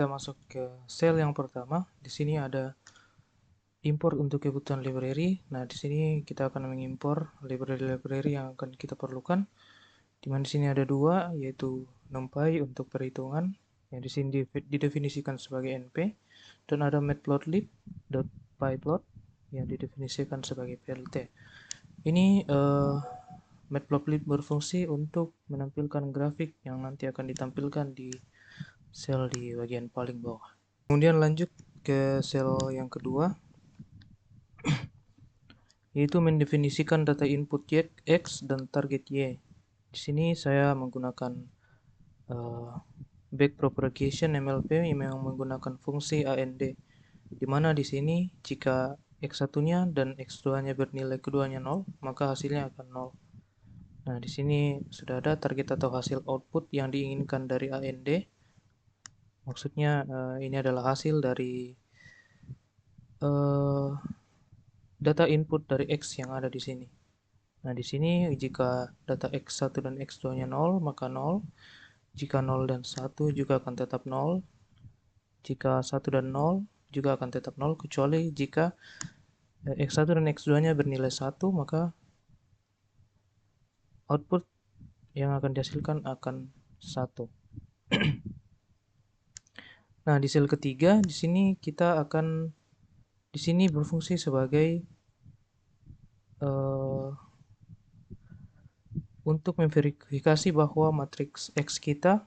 Kita masuk ke sel yang pertama. Di sini ada import untuk kebutuhan library. Nah, di sini kita akan mengimpor library-library yang akan kita perlukan. Di mana di sini ada dua, yaitu NumPy untuk perhitungan yang di sini didefinisikan sebagai NP, dan ada matplotlib.pyplot yang didefinisikan sebagai PLT. Ini matplotlib berfungsi untuk menampilkan grafik yang nanti akan ditampilkan di sel di bagian paling bawah. Kemudian lanjut ke sel yang kedua, yaitu mendefinisikan data input X dan target Y. Di sini saya menggunakan backpropagation MLP yang menggunakan fungsi AND, di mana di sini jika X1-nya dan X2-nya bernilai keduanya 0, maka hasilnya akan 0. Nah, di sini sudah ada target atau hasil output yang diinginkan dari AND. Maksudnya ini adalah hasil dari data input dari X yang ada di sini. Nah, di sini jika data X1 dan X2-nya 0, maka 0. Jika 0 dan 1 juga akan tetap 0. Jika 1 dan 0 juga akan tetap 0, kecuali jika X1 dan X2-nya bernilai 1, maka output yang akan dihasilkan akan 1. Nah, di sel ketiga, di sini kita akan berfungsi sebagai untuk memverifikasi bahwa matriks X kita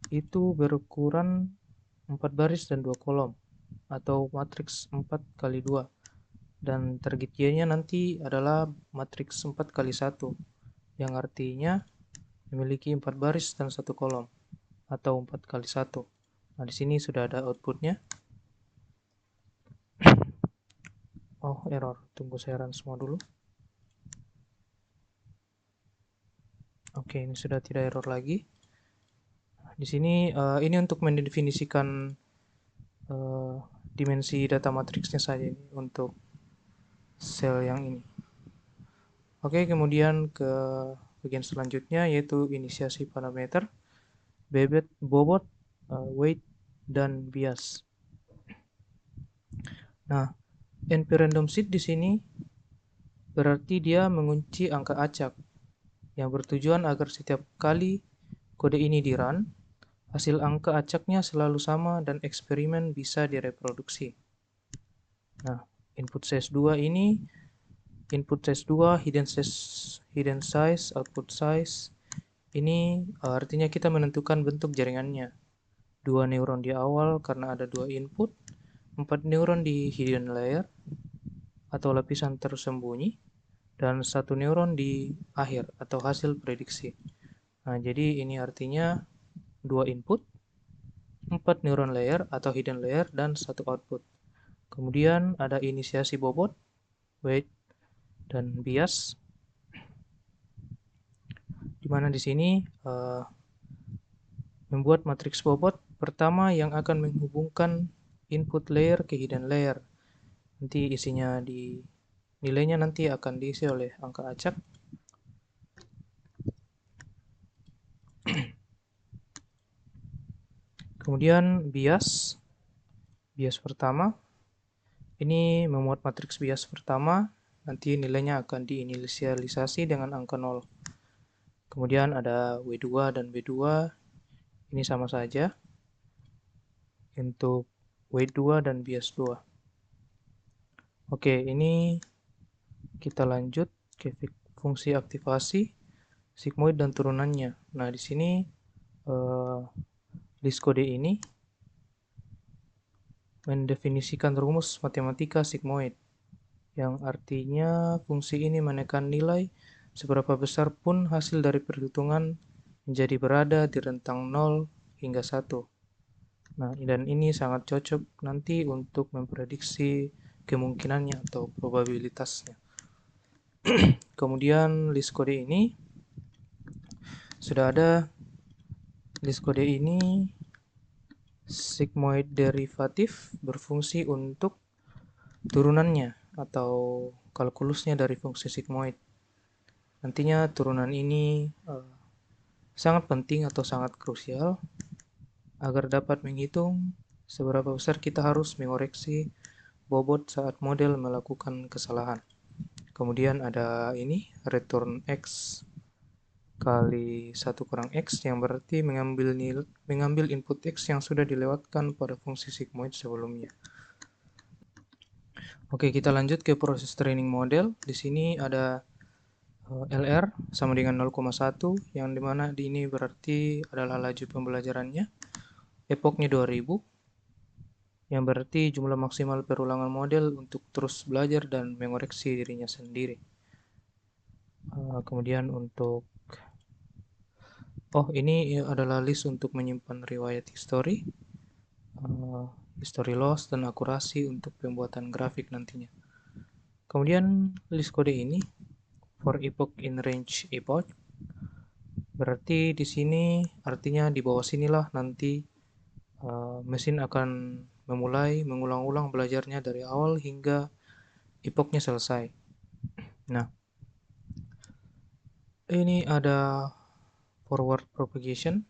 itu berukuran 4 baris dan 2 kolom, atau matriks 4 kali 2, dan target Y-nya nanti adalah matriks 4 kali 1, yang artinya memiliki 4 baris dan 1 kolom, atau 4 kali 1. Nah, di sini sudah ada outputnya. Oh, error. Tunggu saya run semua dulu. Oke, ini sudah tidak error lagi. Di sini ini untuk mendefinisikan dimensi data matriksnya saja ini untuk sel yang ini. Oke, kemudian ke bagian selanjutnya, yaitu inisiasi parameter, bobot, weight, dan bias. Nah, NP random seed di sini berarti dia mengunci angka acak, yang bertujuan agar setiap kali kode ini di run, hasil angka acaknya selalu sama dan eksperimen bisa direproduksi. Nah, input size 2 ini, input size 2, hidden size, output size, ini artinya kita menentukan bentuk jaringannya. 2 neuron di awal karena ada 2 input, 4 neuron di hidden layer atau lapisan tersembunyi, dan 1 neuron di akhir atau hasil prediksi. Nah, jadi ini artinya 2 input, 4 neuron layer atau hidden layer, dan 1 output. Kemudian ada inisiasi bobot, weight, dan bias, di mana di sini membuat matriks bobot pertama yang akan menghubungkan input layer ke hidden layer. Nanti isinya nilainya nanti akan diisi oleh angka acak. Kemudian bias pertama, ini memuat matriks bias pertama, nanti nilainya akan diinisialisasi dengan angka 0. Kemudian ada W2 dan B2, ini sama saja untuk W2 dan bias 2. Oke, ini kita lanjut ke fungsi aktivasi, sigmoid, dan turunannya. Nah, di sini list kode ini mendefinisikan rumus matematika sigmoid, yang artinya fungsi ini menekan nilai seberapa besar pun hasil dari perhitungan menjadi berada di rentang 0 hingga 1. Nah, dan ini sangat cocok nanti untuk memprediksi kemungkinannya atau probabilitasnya. Kemudian list kode ini sudah ada. List kode ini sigmoid derivatif berfungsi untuk turunannya atau kalkulusnya dari fungsi sigmoid. Nantinya turunan ini sangat penting atau sangat krusial agar dapat menghitung seberapa besar kita harus mengoreksi bobot saat model melakukan kesalahan. Kemudian ada ini, return x kali 1 kurang x, yang berarti mengambil input x yang sudah dilewatkan pada fungsi sigmoid sebelumnya. Oke, kita lanjut ke proses training model. Di sini ada LR sama dengan 0,1, yang dimana di ini berarti adalah laju pembelajarannya. Epochnya 2000, yang berarti jumlah maksimal perulangan model untuk terus belajar dan mengoreksi dirinya sendiri. Kemudian untuk ini adalah list untuk menyimpan riwayat history, history loss, dan akurasi untuk pembuatan grafik nantinya. Kemudian list kode ini for epoch in range epoch, berarti di sini artinya di bawah sinilah nanti mesin akan memulai mengulang-ulang belajarnya dari awal hingga epochnya selesai. Nah, ini ada forward propagation.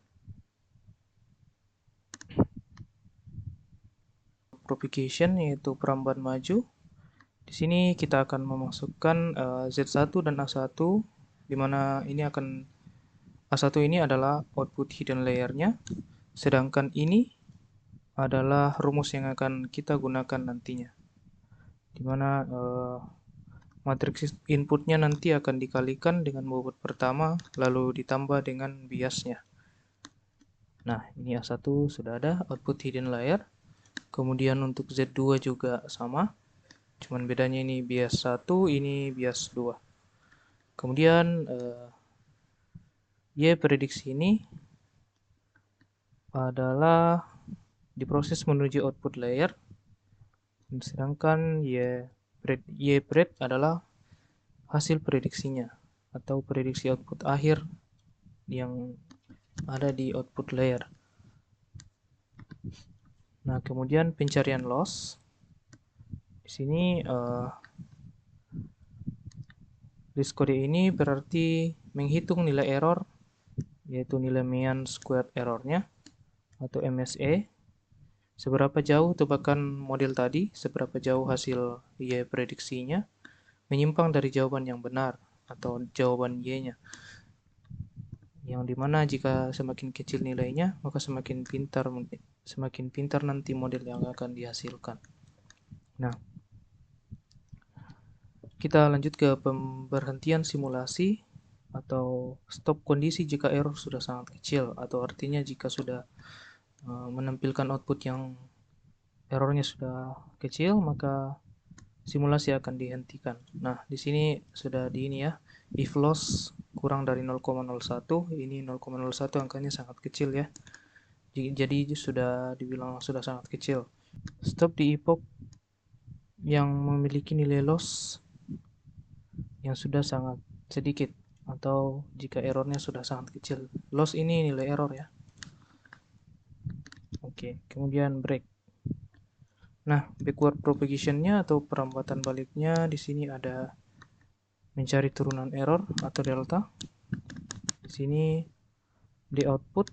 Propagation yaitu perambahan maju. Di sini kita akan memasukkan Z1 dan A1, di mana ini akan A1 ini adalah output hidden layer-nya, sedangkan ini adalah rumus yang akan kita gunakan nantinya, di mana matriks inputnya nanti akan dikalikan dengan bobot pertama, lalu ditambah dengan biasnya. Nah, ini A1 sudah ada, output hidden layer. Kemudian untuk Z2 juga sama, cuman bedanya ini bias 1, ini bias 2. Kemudian Y prediksi ini adalah diproses menuju output layer, sedangkan Y pred adalah hasil prediksinya atau prediksi output akhir yang ada di output layer. Nah, kemudian pencarian loss. Di sini list kode ini berarti menghitung nilai error, yaitu nilai mean squared errornya atau MSE. Seberapa jauh tebakan model tadi, seberapa jauh hasil Y prediksinya menyimpang dari jawaban yang benar atau jawaban Y-nya. Yang dimana jika semakin kecil nilainya, maka semakin pintar nanti model yang akan dihasilkan. Nah, kita lanjut ke pemberhentian simulasi atau stop kondisi jika error sudah sangat kecil, atau artinya jika sudah menampilkan output yang errornya sudah kecil, maka simulasi akan dihentikan. Nah, di sini sudah di ini ya, if loss kurang dari 0,01, ini 0,01 angkanya sangat kecil ya. Jadi sudah dibilang sudah sangat kecil. Stop di epoch yang memiliki nilai loss yang sudah sangat sedikit, atau jika errornya sudah sangat kecil. Loss ini nilai error ya. Oke, kemudian break. Nah, backward propagation-nya atau perambatan baliknya di sini ada mencari turunan error atau delta. Di sini di output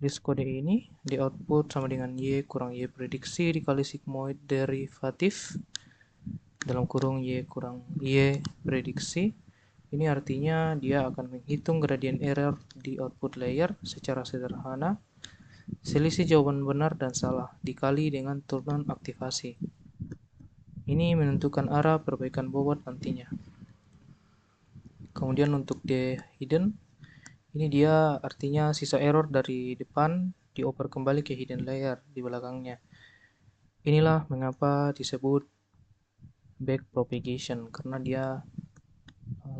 list kode ini di output sama dengan Y kurang Y prediksi dikali sigmoid derivatif dalam kurung Y kurang Y prediksi. Ini artinya dia akan menghitung gradient error di output layer secara sederhana, selisih jawaban benar dan salah dikali dengan turunan aktivasi. Ini menentukan arah perbaikan bobot nantinya. Kemudian untuk the hidden, ini dia artinya sisa error dari depan dioper kembali ke hidden layer di belakangnya. Inilah mengapa disebut back propagation, karena dia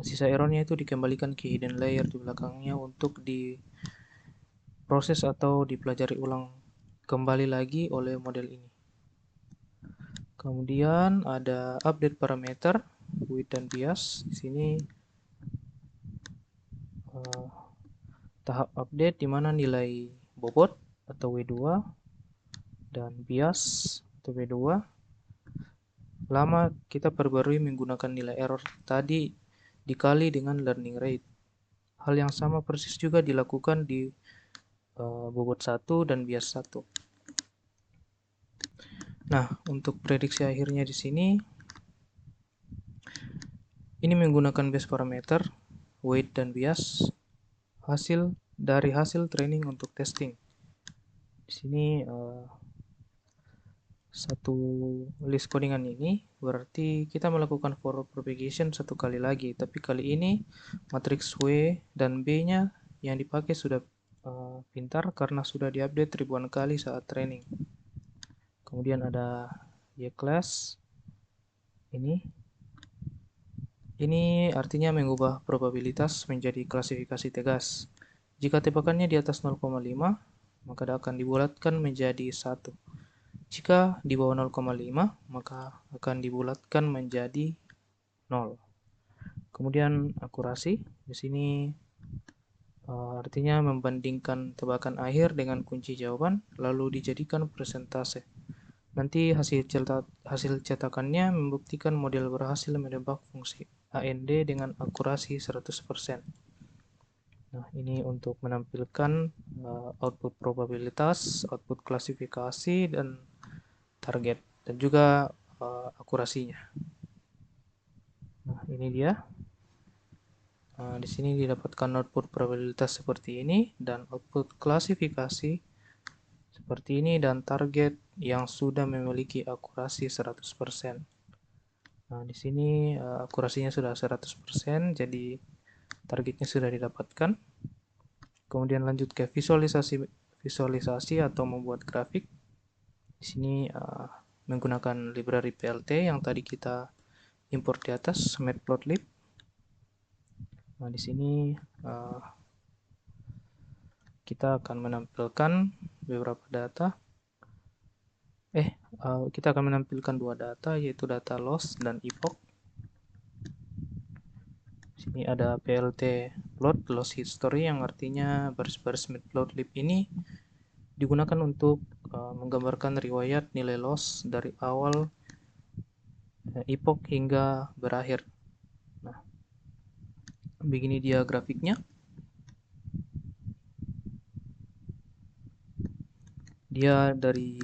sisa errornya itu dikembalikan ke hidden layer di belakangnya untuk diproses atau dipelajari ulang kembali lagi oleh model ini. Kemudian ada update parameter width dan bias. Di sini tahap update di mana nilai bobot atau W2 dan bias atau W2 lama kita perbarui menggunakan nilai error tadi dikali dengan learning rate. Hal yang sama persis juga dilakukan di bobot 1 dan bias 1. Nah, untuk prediksi akhirnya di sini, ini menggunakan base parameter, weight dan bias, dari hasil training untuk testing. Di sini satu list codingan ini berarti kita melakukan forward propagation satu kali lagi, tapi kali ini matriks W dan B-nya yang dipakai sudah pintar karena sudah diupdate ribuan kali saat training. Kemudian ada Y-class ini artinya mengubah probabilitas menjadi klasifikasi tegas. Jika tebakannya di atas 0,5, maka akan dibulatkan menjadi 1. Jika di bawah 0,5, maka akan dibulatkan menjadi 0. Kemudian akurasi, di sini artinya membandingkan tebakan akhir dengan kunci jawaban, lalu dijadikan persentase. Nanti hasil cetakannya membuktikan model berhasil menebak fungsi AND dengan akurasi 100%. Nah, ini untuk menampilkan output probabilitas, output klasifikasi, dan target, dan juga akurasinya. Nah, ini dia. Di sini didapatkan output probabilitas seperti ini, dan output klasifikasi seperti ini, dan target yang sudah memiliki akurasi 100%. Nah, di sini akurasinya sudah 100%, jadi targetnya sudah didapatkan. Kemudian lanjut ke visualisasi atau membuat grafik. Di sini menggunakan library PLT yang tadi kita import di atas, matplotlib. Nah, di sini kita akan menampilkan beberapa data. Kita akan menampilkan dua data, yaitu data loss dan epoch. Sini ada PLT plot loss history, yang artinya baris-baris matplotlib ini digunakan untuk menggambarkan riwayat nilai loss dari awal epoch hingga berakhir. Nah, begini dia grafiknya. Dia dari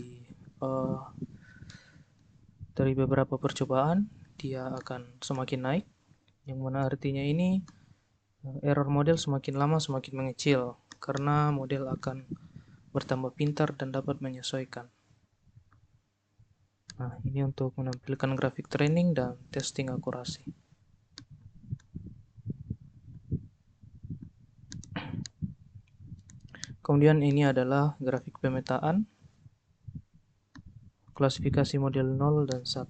beberapa percobaan dia akan semakin naik, yang mana artinya ini error model semakin lama semakin mengecil karena model akan bertambah pintar dan dapat menyesuaikan. Nah, ini untuk menampilkan grafik training dan testing akurasi. Kemudian ini adalah grafik pemetaan klasifikasi model 0 dan 1.